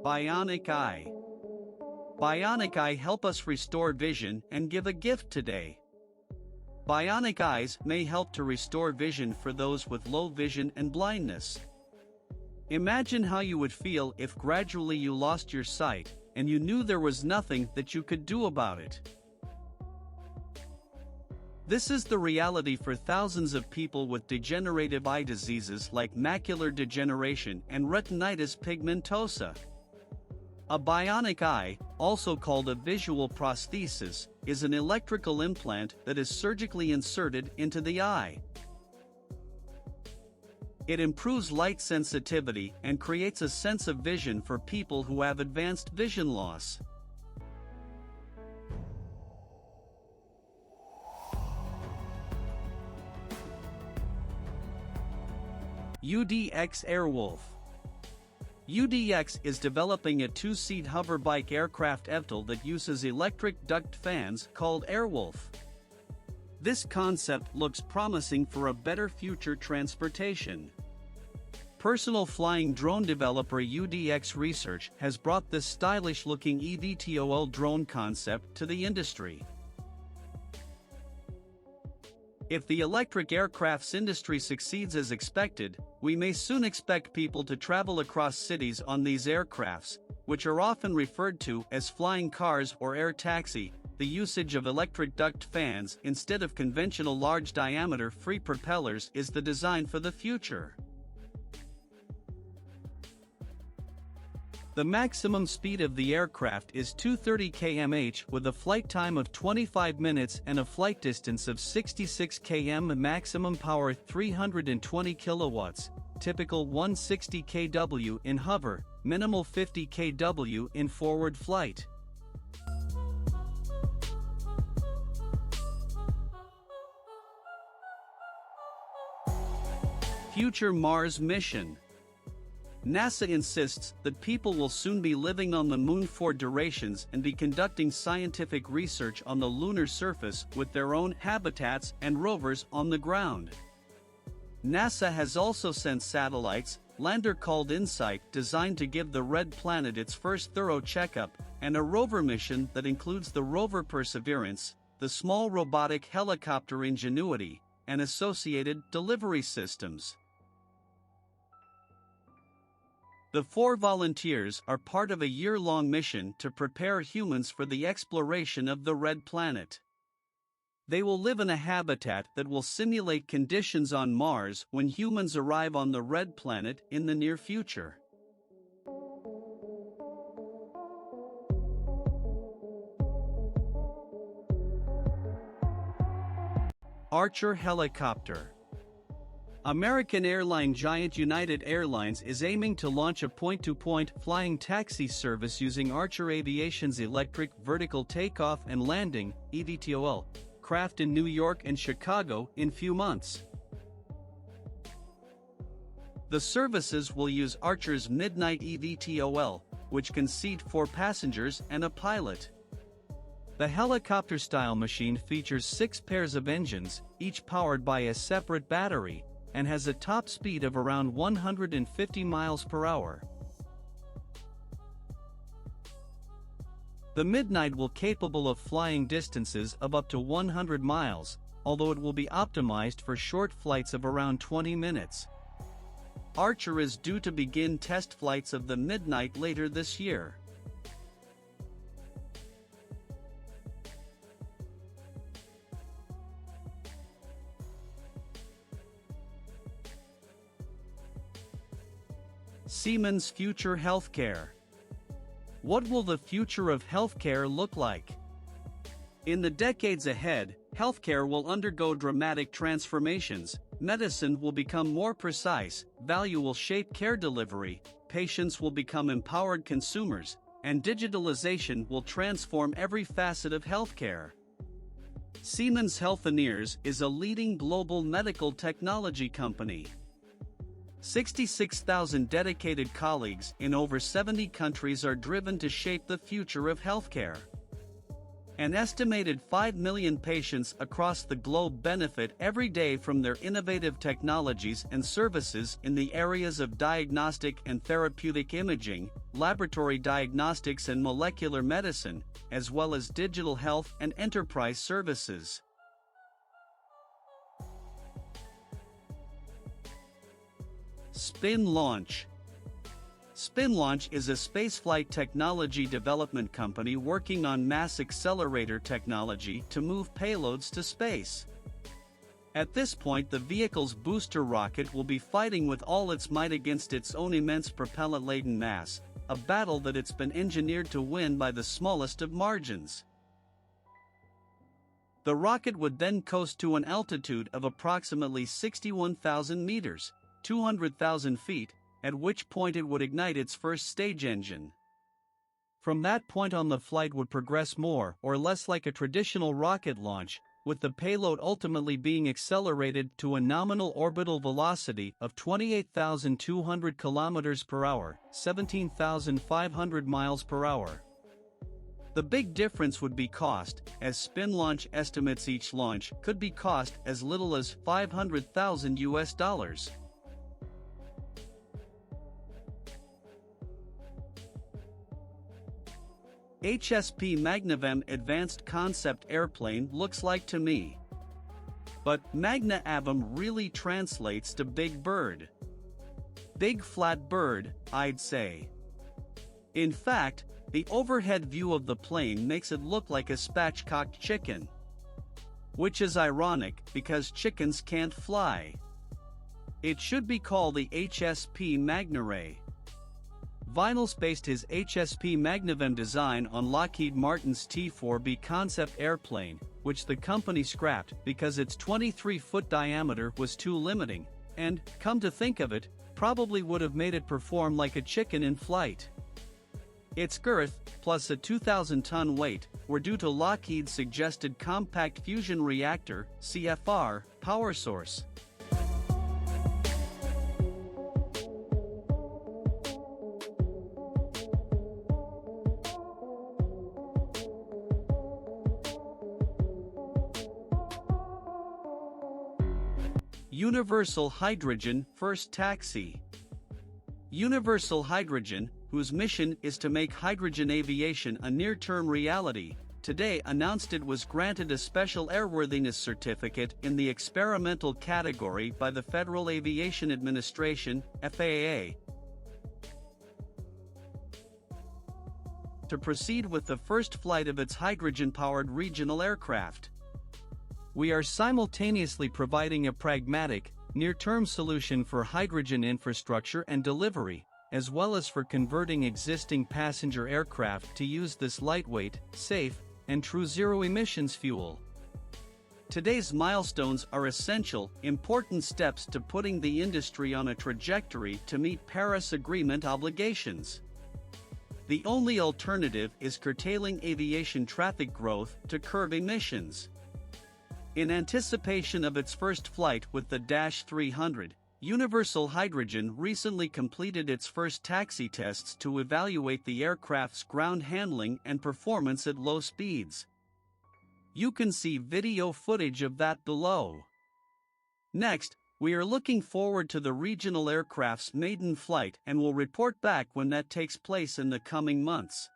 Bionic Eye. Bionic Eye help us restore vision and give a gift today. Bionic eyes may help to restore vision for those with low vision and blindness. Imagine how you would feel if gradually you lost your sight, and you knew there was nothing that you could do about it. This is the reality for thousands of people with degenerative eye diseases like macular degeneration and retinitis pigmentosa. A bionic eye, also called a visual prosthesis, is an electrical implant that is surgically inserted into the eye. It improves light sensitivity and creates a sense of vision for people who have advanced vision loss. UDX Airwolf. UDX is developing a two-seat hoverbike aircraft eVTOL that uses electric duct fans called Airwolf. This concept looks promising for a better future transportation. Personal flying drone developer UDX Research has brought this stylish-looking eVTOL drone concept to the industry. If the electric aircrafts industry succeeds as expected, we may soon expect people to travel across cities on these aircrafts, which are often referred to as flying cars or air taxi. The usage of electric duct fans instead of conventional large-diameter free propellers is the design for the future. The maximum speed of the aircraft is 230 km/h with a flight time of 25 minutes and a flight distance of 66 km. Maximum power 320 kilowatts, typical 160 kW in hover, minimal 50 kW in forward flight. Future Mars mission. NASA insists that people will soon be living on the moon for durations and be conducting scientific research on the lunar surface with their own habitats and rovers on the ground. NASA has also sent satellites, lander called InSight, designed to give the red planet its first thorough checkup, and a rover mission that includes the rover Perseverance, the small robotic helicopter Ingenuity, and associated delivery systems. The 4 volunteers are part of a year-long mission to prepare humans for the exploration of the red planet. They will live in a habitat that will simulate conditions on Mars when humans arrive on the red planet in the near future. Archer helicopter. American airline giant United Airlines is aiming to launch a point-to-point flying taxi service using Archer Aviation's electric vertical takeoff and landing (eVTOL) craft in New York and Chicago in few months. The services will use Archer's Midnight eVTOL, which can seat 4 passengers and a pilot. The helicopter-style machine features 6 pairs of engines, each powered by a separate battery, and has a top speed of around 150 miles per hour. The Midnight will be capable of flying distances of up to 100 miles, although it will be optimized for short flights of around 20 minutes. Archer is due to begin test flights of the Midnight later this year. Siemens Future Healthcare. What will the future of healthcare look like? In the decades ahead, healthcare will undergo dramatic transformations. Medicine will become more precise, value will shape care delivery, patients will become empowered consumers, and digitalization will transform every facet of healthcare. Siemens Healthineers is a leading global medical technology company. 66,000 dedicated colleagues in over 70 countries are driven to shape the future of healthcare. An estimated 5 million patients across the globe benefit every day from their innovative technologies and services in the areas of diagnostic and therapeutic imaging, laboratory diagnostics and molecular medicine, as well as digital health and enterprise services. Spin Launch. Spin Launch is a spaceflight technology development company working on mass accelerator technology to move payloads to space. At this point, the vehicle's booster rocket will be fighting with all its might against its own immense propellant-laden mass, a battle that it's been engineered to win by the smallest of margins. The rocket would then coast to an altitude of approximately 61,000 meters, 200,000 feet, at which point it would ignite its first stage engine. From that point on, the flight would progress more or less like a traditional rocket launch, with the payload ultimately being accelerated to a nominal orbital velocity of 28,200 km per hour, 17,500 miles per hour. The big difference would be cost, as Spin Launch estimates each launch could be cost as little as $500,000. HSP magnavem advanced concept airplane looks like to me. But magnavem really translates to big bird. Big flat bird, I'd say. In fact, the overhead view of the plane makes it look like a spatchcocked chicken. Which is ironic because chickens can't fly. It should be called the HSP Magnaray. Vinyls based his HSP magnavem design on Lockheed Martin's T-4B concept airplane, which the company scrapped because its 23-foot diameter was too limiting, and, come to think of it, probably would have made it perform like a chicken in flight. Its girth, plus a 2,000-ton weight, were due to Lockheed's suggested compact fusion reactor (CFR) power source. Universal Hydrogen First Taxi. Universal Hydrogen, whose mission is to make hydrogen aviation a near-term reality, today announced it was granted a special airworthiness certificate in the experimental category by the Federal Aviation Administration, FAA, to proceed with the first flight of its hydrogen-powered regional aircraft. We are simultaneously providing a pragmatic, near-term solution for hydrogen infrastructure and delivery, as well as for converting existing passenger aircraft to use this lightweight, safe, and true zero-emissions fuel. Today's milestones are essential, important steps to putting the industry on a trajectory to meet Paris Agreement obligations. The only alternative is curtailing aviation traffic growth to curb emissions. In anticipation of its first flight with the Dash 300, Universal Hydrogen recently completed its first taxi tests to evaluate the aircraft's ground handling and performance at low speeds. You can see video footage of that below. Next, we are looking forward to the regional aircraft's maiden flight and will report back when that takes place in the coming months.